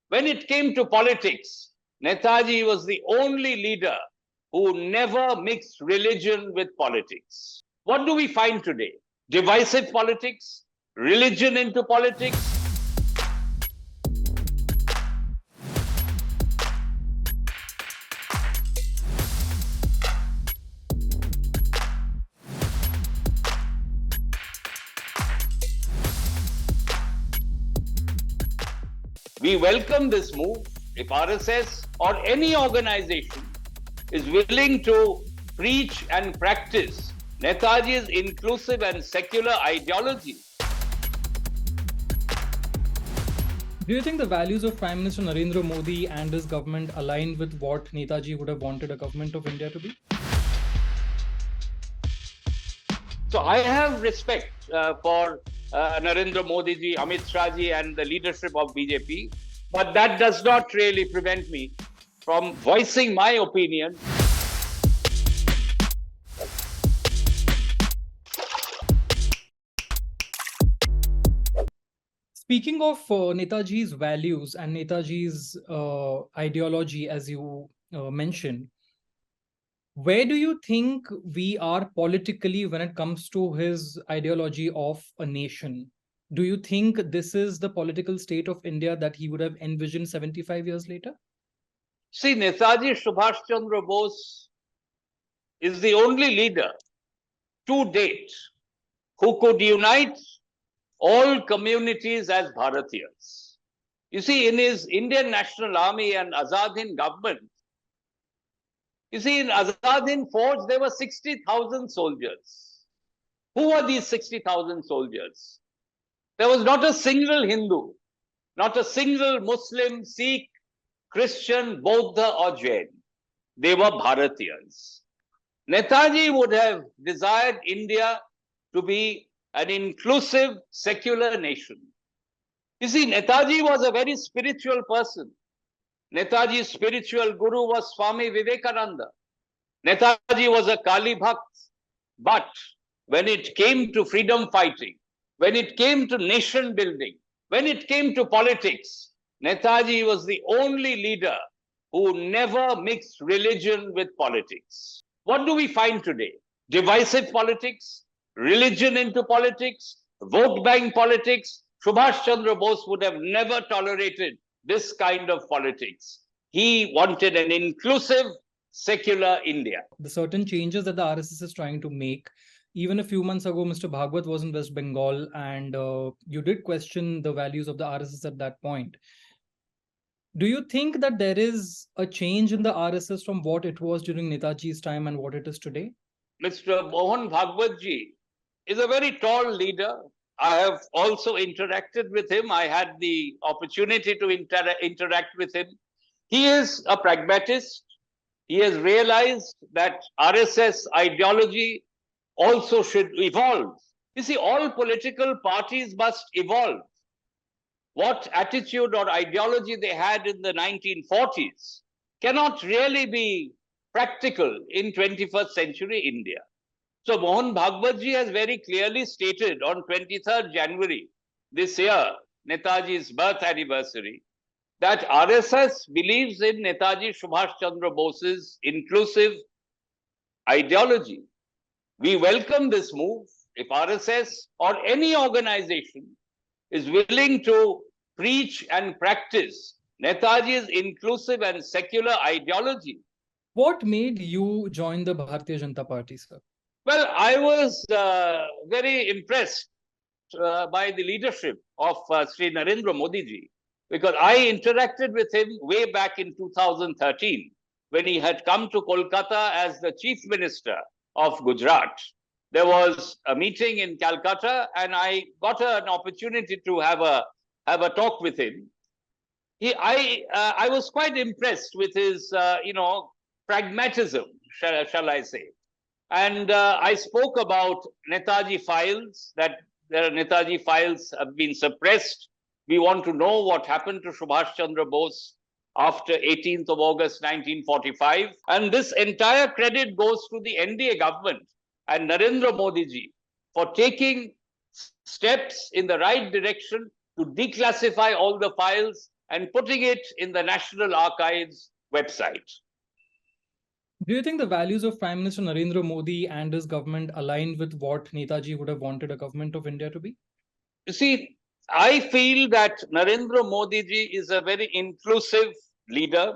When it came to politics, Netaji was the only leader who never mixed religion with politics. What do we find today? Divisive politics, religion into politics. We welcome this move if RSS or any organization is willing to preach and practice Netaji's inclusive and secular ideology. Do you think the values of Prime Minister Narendra Modi and his government align with what Netaji would have wanted a government of India to be? So I have respect for Narendra Modi ji, Amit Shah ji and the leadership of BJP, but that does not really prevent me from voicing my opinion. Speaking of Netaji's values and Netaji's ideology, as you mentioned, where do you think we are politically when it comes to his ideology of a nation? Do you think this is the political state of India that he would have envisioned 75 years later? See, Netaji Subhash Chandra Bose is the only leader to date who could unite all communities as Bharatiyas. You see, in his Indian National Army and Azad Hind government, you see, in Azad Hind Force, there were 60,000 soldiers. Who were these 60,000 soldiers? There was not a single Hindu, not a single Muslim, Sikh, Christian, Buddha, or Jain. They were Bharatiyas. Netaji would have desired India to be an inclusive, secular nation. You see, Netaji was a very spiritual person. Netaji's spiritual guru was Swami Vivekananda. Netaji was a Kali Bhakt. But when it came to freedom fighting, when it came to nation building, when it came to politics, Netaji was the only leader who never mixed religion with politics. What do we find today? Divisive politics, religion into politics, vote bank politics. Subhash Chandra Bose would have never tolerated this kind of politics. He wanted an inclusive, secular India. The certain changes that the RSS is trying to make. Even a few months ago, Mr. Bhagwat was in West Bengal, and you did question the values of the RSS at that point. Do you think that there is a change in the RSS from what it was during Netaji's time and what it is today? Mr. Mohan Bhagwat ji is a very tall leader. I have also interacted with him. I had the opportunity to interact with him. He is a pragmatist. He has realized that RSS ideology also should evolve. You see, all political parties must evolve. What attitude or ideology they had in the 1940s cannot really be practical in 21st century India. So Mohan Bhagwat ji has very clearly stated on 23rd January this year, Netaji's birth anniversary, that RSS believes in Netaji Subhash Chandra Bose's inclusive ideology. We welcome this move if RSS or any organization is willing to preach and practice Netaji's inclusive and secular ideology. What made you join the Bharatiya Janata Party, sir? Well, I was very impressed by the leadership of Sri Narendra Modi ji, because I interacted with him way back in 2013 when he had come to Kolkata as the Chief Minister of Gujarat. There was a meeting in Calcutta, and I got an opportunity to have a talk with him. I was quite impressed with his, pragmatism, shall I say. And I spoke about Netaji files, that the Netaji files have been suppressed. We want to know what happened to Subhash Chandra Bose after 18th of August 1945. And this entire credit goes to the NDA government and Narendra Modi ji for taking steps in the right direction to declassify all the files, and putting it in the National Archives website. Do you think the values of Prime Minister Narendra Modi and his government aligned with what Netaji would have wanted a government of India to be? You see, I feel that Narendra Modi ji is a very inclusive leader.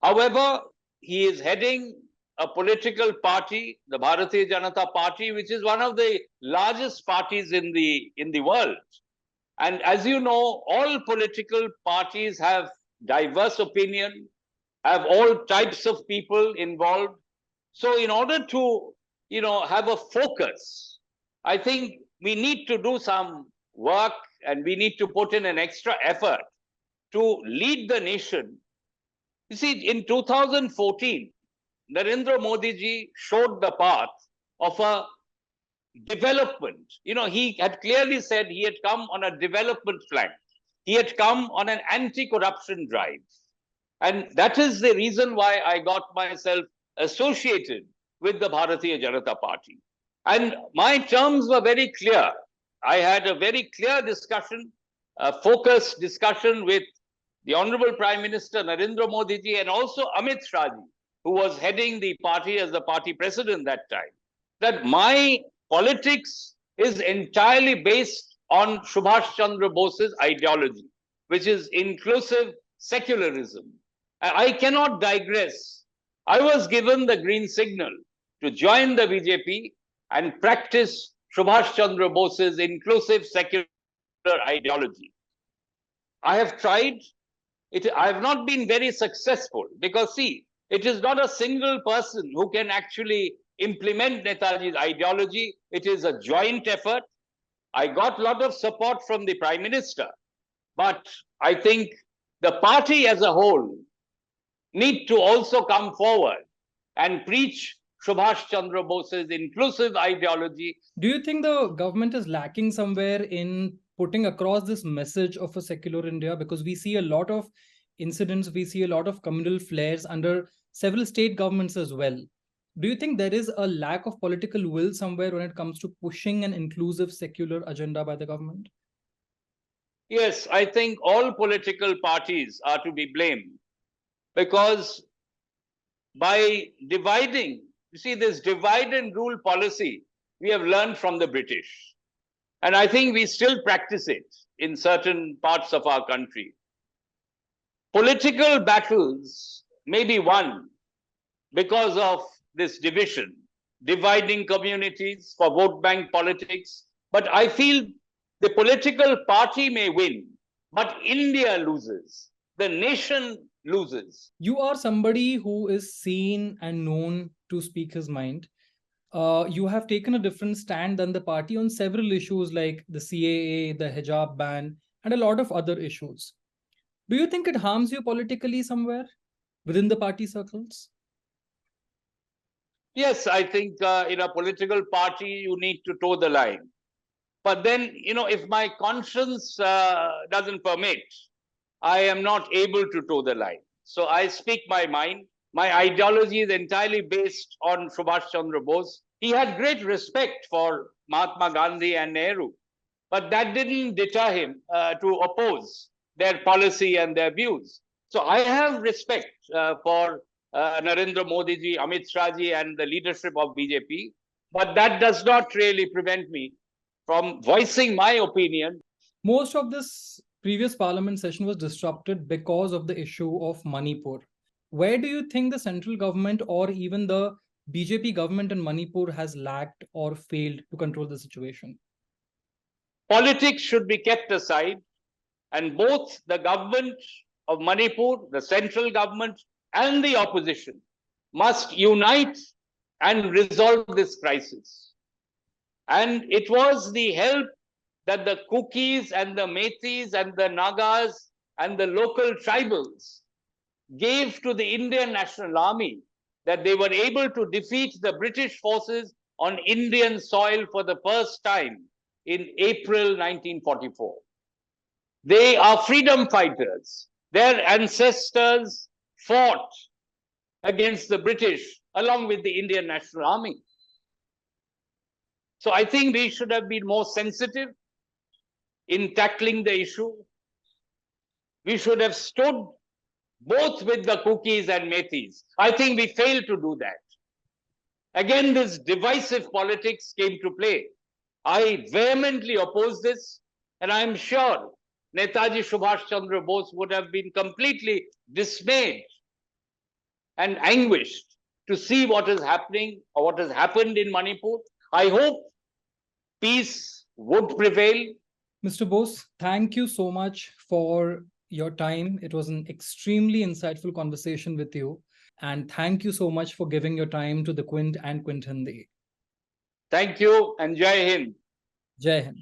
However, he is heading a political party, the Bharatiya Janata Party, which is one of the largest parties in the world. And as you know, all political parties have diverse opinion, have all types of people involved. So in order to, have a focus, I think we need to do some work and we need to put in an extra effort to lead the nation. You see, in 2014, Narendra Modi ji showed the path of a development. He had clearly said he had come on a development flank. He had come on an anti-corruption drive. And that is the reason why I got myself associated with the Bharatiya Janata Party. And my terms were very clear. I had a very clear discussion, a focused discussion with the Honorable Prime Minister Narendra Modi ji and also Amit Shah ji, who was heading the party as the party president that time, that my politics is entirely based on Subhash Chandra Bose's ideology, which is inclusive secularism. I cannot digress. I was given the green signal to join the BJP and practice Subhash Chandra Bose's inclusive secular ideology. I have tried. I have not been very successful because, see, it is not a single person who can actually implement Netaji's ideology. It is a joint effort. I got a lot of support from the Prime Minister, but I think the party as a whole need to also come forward and preach Subhash Chandra Bose's inclusive ideology. Do you think the government is lacking somewhere in putting across this message of a secular India? Because we see a lot of incidents, we see a lot of communal flares under several state governments as well. Do you think there is a lack of political will somewhere when it comes to pushing an inclusive secular agenda by the government? Yes, I think all political parties are to be blamed because by dividing, you see, this divide and rule policy, we have learned from the British. And I think we still practice it in certain parts of our country. Political battles may be won because of this division, dividing communities for vote bank politics. But I feel the political party may win, but India loses. The nation loses. You are somebody who is seen and known to speak his mind. You have taken a different stand than the party on several issues like the CAA, the hijab ban, and a lot of other issues. Do you think it harms you politically somewhere within the party circles? Yes, I think in a political party, you need to toe the line. But then, if my conscience doesn't permit, I am not able to toe the line. So I speak my mind. My ideology is entirely based on Subhash Chandra Bose. He had great respect for Mahatma Gandhi and Nehru, but that didn't deter him to oppose their policy and their views. So I have respect for Narendra Modi ji, Amit Shah ji, and the leadership of BJP, but that does not really prevent me from voicing my opinion. Most of this previous parliament session was disrupted because of the issue of Manipur. Where do you think the central government or even the BJP government in Manipur has lacked or failed to control the situation? Politics should be kept aside, and both the government of Manipur, the central government, and the opposition must unite and resolve this crisis. And it was the help that the Kukis and the Metis and the Nagas and the local tribals gave to the Indian National Army that they were able to defeat the British forces on Indian soil for the first time in April 1944. They are freedom fighters. Their ancestors fought against the British along with the Indian National Army. So I think we should have been more sensitive in tackling the issue. We should have stood both with the cookies and metis. I think we failed to do that. Again, this divisive politics came to play. I vehemently oppose this, and I am sure Netaji Subhash Chandra Bose would have been completely dismayed and anguished to see what is happening or what has happened in Manipur. I hope peace would prevail. Mr. Bose, thank you so much for your time. It was an extremely insightful conversation with you. And thank you so much for giving your time to the Quint and Quint Hindi. Thank you and Jai Hind. Jai Hind.